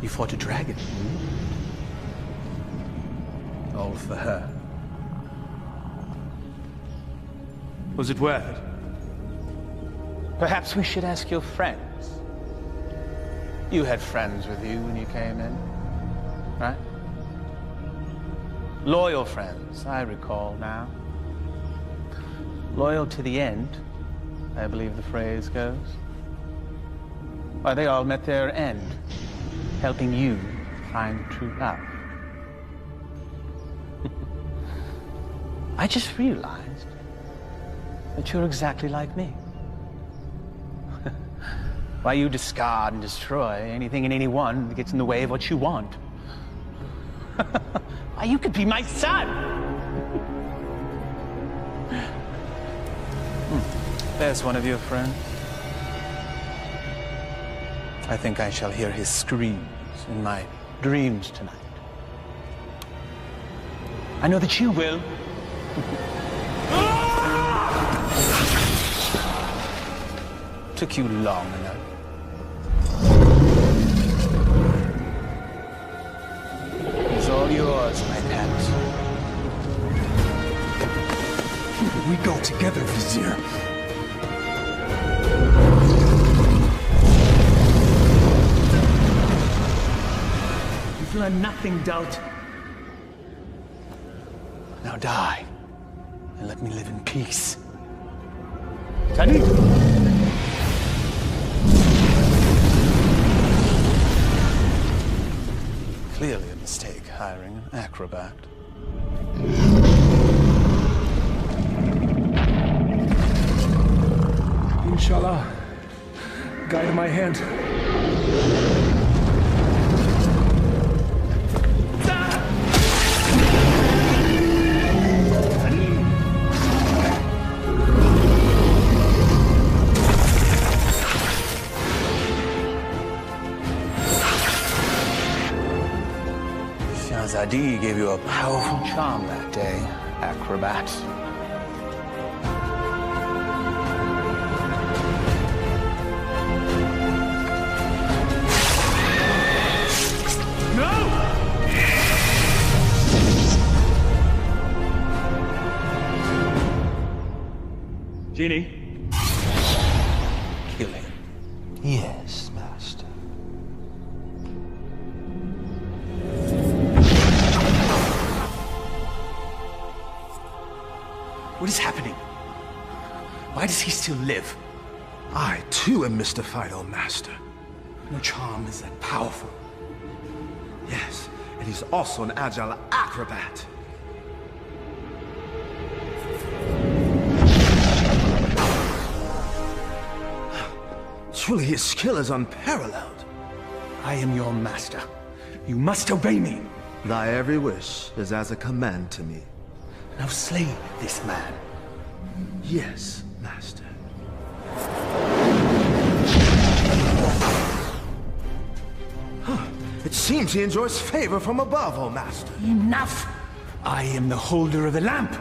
You fought a dragon. All for her. Was it worth it? Perhaps we should ask your friends. You had friends with you when you came in, right? Loyal friends, I recall now. Loyal to the end, I believe the phrase goes. Why, they all met their end, helping you find true love. I just realized that you're exactly like me. Why you discard and destroy anything and anyone that gets in the way of what you want? Why, you could be my son! There's one of your friends. I think I shall hear his screams in my dreams tonight. I know that you will. Took you long enough. It's all yours, my pet. We go together, Vizier. You've learned nothing, Doubt. Now die, and let me live in peace. Tani! Clearly a mistake hiring an acrobat. Inshallah, guide my hand. Shahzadi gave you a powerful charm that day, acrobat. Genie? Kill him. Yes, Master. What is happening? Why does he still live? I, too, am mystified, O Master. No charm is that powerful. Yes, and he's also an agile acrobat. Truly, his skill is unparalleled. I am your master. You must obey me. Thy every wish is as a command to me. Now slay this man. Yes, Master. It seems he enjoys favor from above, O Master. Enough! I am the holder of the lamp.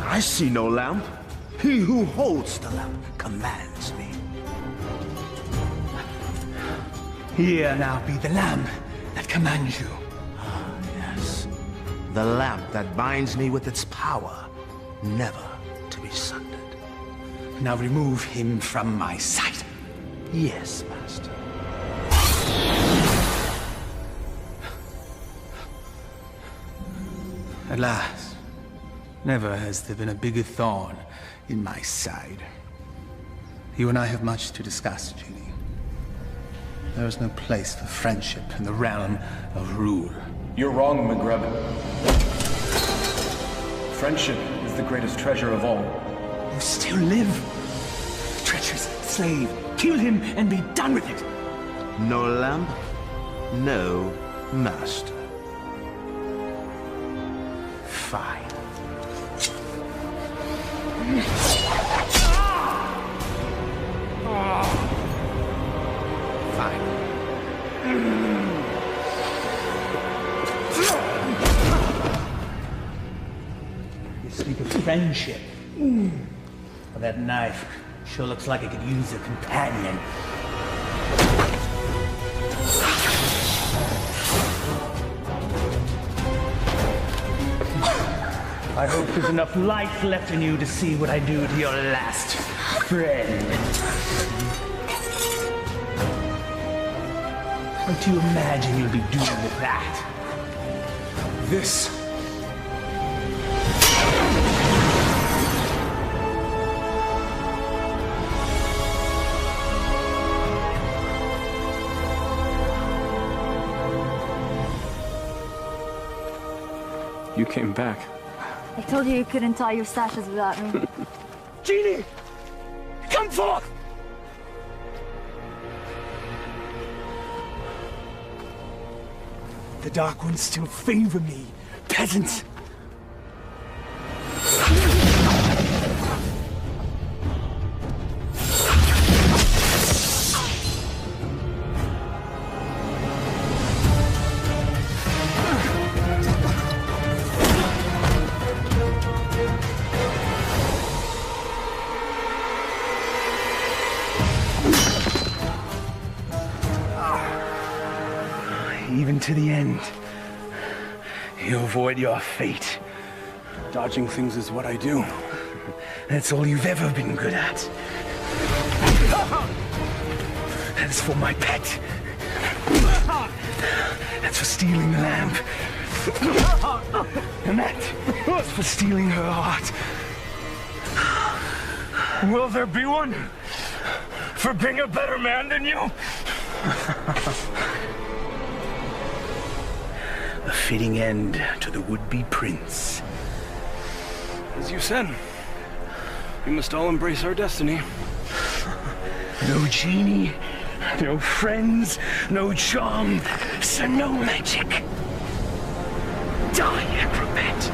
I see no lamp. He who holds the lamp commands me. Here now be the lamp that commands you. Ah, yes. The lamp that binds me with its power, never to be sundered. Now remove him from my sight. Yes, Master. At last. Never has there been a bigger thorn in my side. You and I have much to discuss, Genie. There is no place for friendship in the realm of rule. You're wrong, McGreb. Friendship is the greatest treasure of all. You still live. Treacherous slave. Kill him and be done with it. No lamp, no master. Fine. Fine. You speak of friendship. Well, that knife sure looks like it could use a companion. I hope there's enough life left in you to see what I do to your last friend. What do you imagine you'll be doing with that? This. You came back. I told you couldn't tie your sashes without me. Genie! Come forth! The Dark Ones still favor me, peasants. Even to the end, you avoid your fate. Dodging things is what I do. That's all you've ever been good at. That's for my pet. That's for stealing the lamp. And that's for stealing her heart. Will there be one for being a better man than you? A fitting end to the would-be prince. As you said, we must all embrace our destiny. No genie, no friends, no charm, so no magic. Die, acrobat!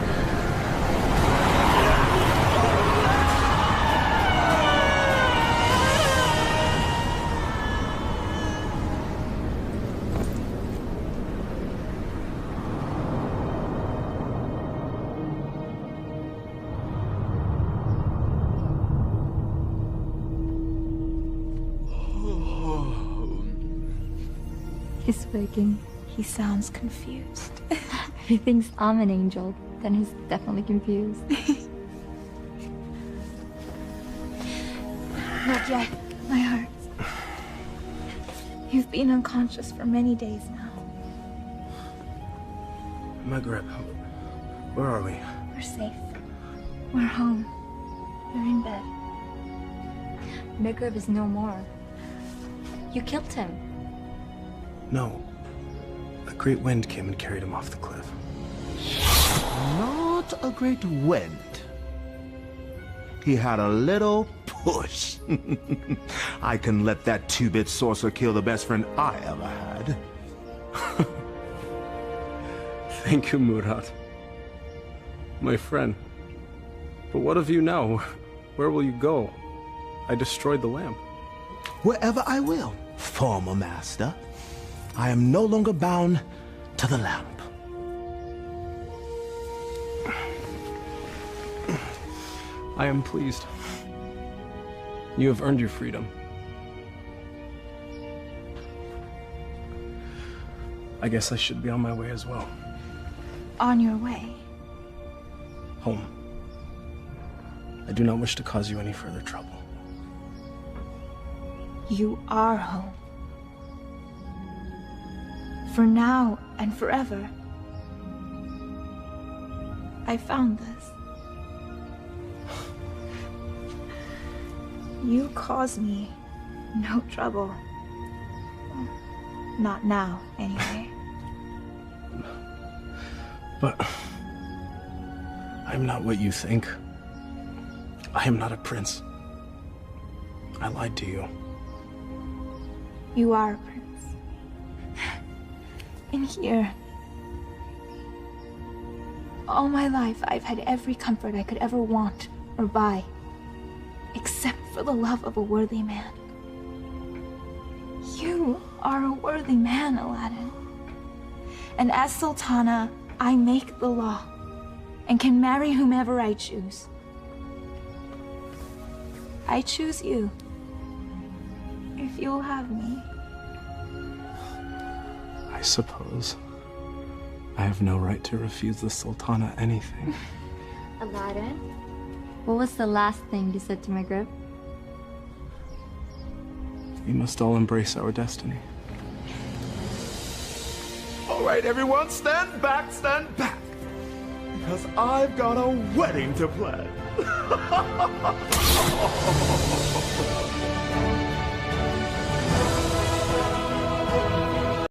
He's speaking. He sounds confused. He thinks I'm an angel. Then he's definitely confused. Not yet, my heart. You've been unconscious for many days now. Maghreb, where are we? We're safe. We're home. We're in bed. Maghreb is no more. You killed him. No. A great wind came and carried him off the cliff. Not a great wind. He had a little push. I can let that two-bit sorcerer kill the best friend I ever had. Thank you, Murad. My friend. But what of you now? Where will you go? I destroyed the lamp. Wherever I will, former master. I am no longer bound to the lamp. I am pleased. You have earned your freedom. I guess I should be on my way as well. On your way? Home. I do not wish to cause you any further trouble. You are home. For now and forever. I found this. You cause me no trouble. Not now, anyway. But I'm not what you think. I am not a prince. I lied to you. You are a prince. In here. All my life, I've had every comfort I could ever want or buy. Except for the love of a worthy man. You are a worthy man, Aladdin. And as Sultana, I make the law and can marry whomever I choose. I choose you. If you'll have me. I suppose I have no right to refuse the Sultana anything. Aladdin, what was the last thing you said to Maghreb? We must all embrace our destiny. All right, everyone, stand back, because I've got a wedding to plan.